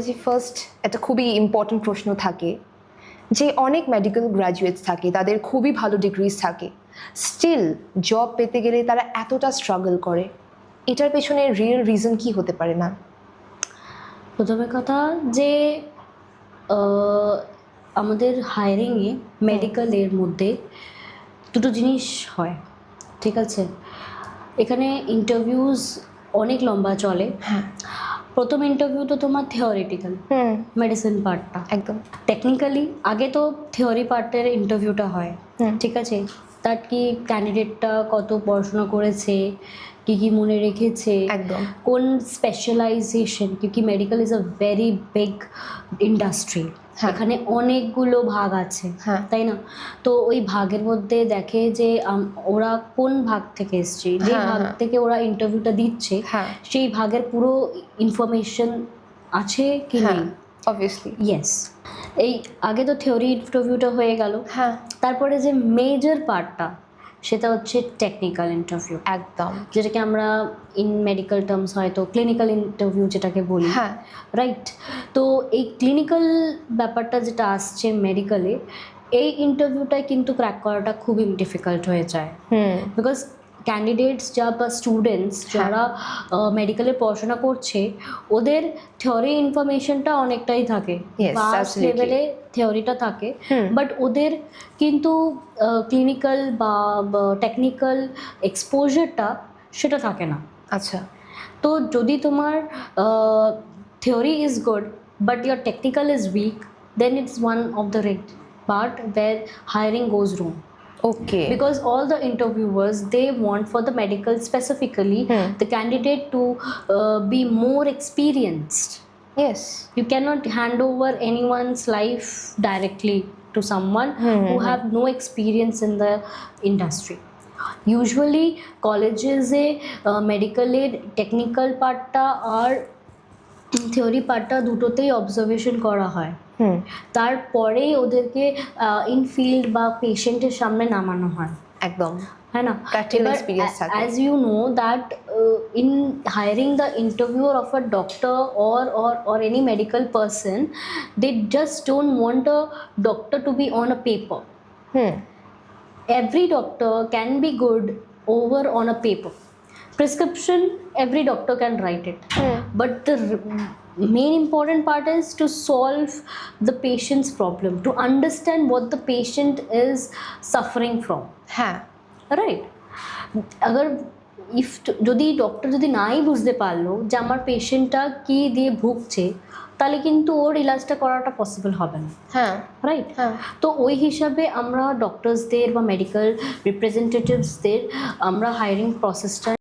যে ফার্স্ট একটা খুবই ইম্পর্টেন্ট প্রশ্ন থাকে যে অনেক মেডিকেল গ্র্যাজুয়েটস থাকে, তাদের খুবই ভালো ডিগ্রিজ থাকে, স্টিল জব পেতে গেলে তারা এতটা স্ট্রাগল করে, এটার পেছনে রিয়েল রিজন কি হতে পারে? না, প্রথমে কথা যে আমাদের হায়ারিংয়ে মেডিকেলের মধ্যে দুটো জিনিস হয়, ঠিক আছে? এখানে ইন্টারভিউজ অনেক লম্বা চলে। হ্যাঁ, প্রথম ইন্টারভিউ তো তোমার থিওরিটিক্যাল, মেডিসিন পার্টটা একদম। টেকনিক্যালি আগে তো থিওরি পার্টের ইন্টারভিউটা হয়, ঠিক আছে? তার কি ক্যান্ডিডেটটা কত পড়াশোনা করেছে, কি কি মনে রেখেছে, একদম। কোন স্পেশালাইজেশন, কি medical is a very big industry, এখানে অনেকগুলো ভাগ আছে, তাই না? তো ওই ভাগের মধ্যে দেখে যে ওরা কোন ভাগ থেকে এসছে, যে ভাগ থেকে ওরা ইন্টারভিউটা দিচ্ছে সেই ভাগের পুরো ইনফরমেশন আছে কি নেই। Obviously yes. এই আগে তো থিওরি ইন্টারভিউটা হয়ে গেল, তারপরে যে মেজর পার্টটা সেটা হচ্ছে টেকনিক্যাল ইন্টারভিউ, একদম, যেটাকে আমরা ইন মেডিকেল টার্মস হয়তো ক্লিনিক্যাল ইন্টারভিউ যেটাকে বলি, রাইট? তো এই ক্লিনিক্যাল ব্যাপারটা যেটা আসছে মেডিকেলে, এই ইন্টারভিউটাই কিন্তু ক্র্যাক করাটা খুবই ডিফিকাল্ট হয়ে যায়, বিকজ ক্যান্ডিডেটস বা স্টুডেন্টস যারা মেডিকেলে পড়াশোনা করছে ওদের থিওরি ইনফরমেশনটা অনেকটাই থাকে, ফার্স্ট লেভেলে থিওরিটা থাকে, বাট ওদের কিন্তু ক্লিনিক্যাল বা টেকনিক্যাল এক্সপোজারটা সেটা থাকে না। আচ্ছা, তো যদি তোমার theory is good but your technical is weak, then it's one of the red part where hiring goes wrong. Okay. Because all the interviewers, they want for the medical specifically the candidate to be more experienced. Yes. You cannot hand over anyone's life directly to someone who have no experience in the industry. Usually colleges medical aid technical পার্টটা আর theory পার্টটা দুটোতেই observation করা হয়, তারপরেই ওদেরকে in field বা পেশেন্টের সামনে নামানো হয়, একদম, হ্যাঁ না? As you know that in hiring the ইন্টারভিউর of a doctor or any medical person, they just don't want a doctor to be on a paper. Every doctor can be good over on a paper. Prescription, every doctor can write it, but the main important part is to solve the patient's problem, to understand what the patient is suffering from. Right? अगर if যদি doctor যদি নাই বুঝতে পারলো যে আমার পেশেন্টটা কি দিয়ে ভুগছে, তাহলে কিন্তু ওর ইলাজটা করাটা পসিবল হবে না, রাইট? তো ওই হিসাবে আমরা ডক্টরসদের বা মেডিকেল রিপ্রেজেন্টেটিভসদের আমরা হায়ারিং প্রসেসটা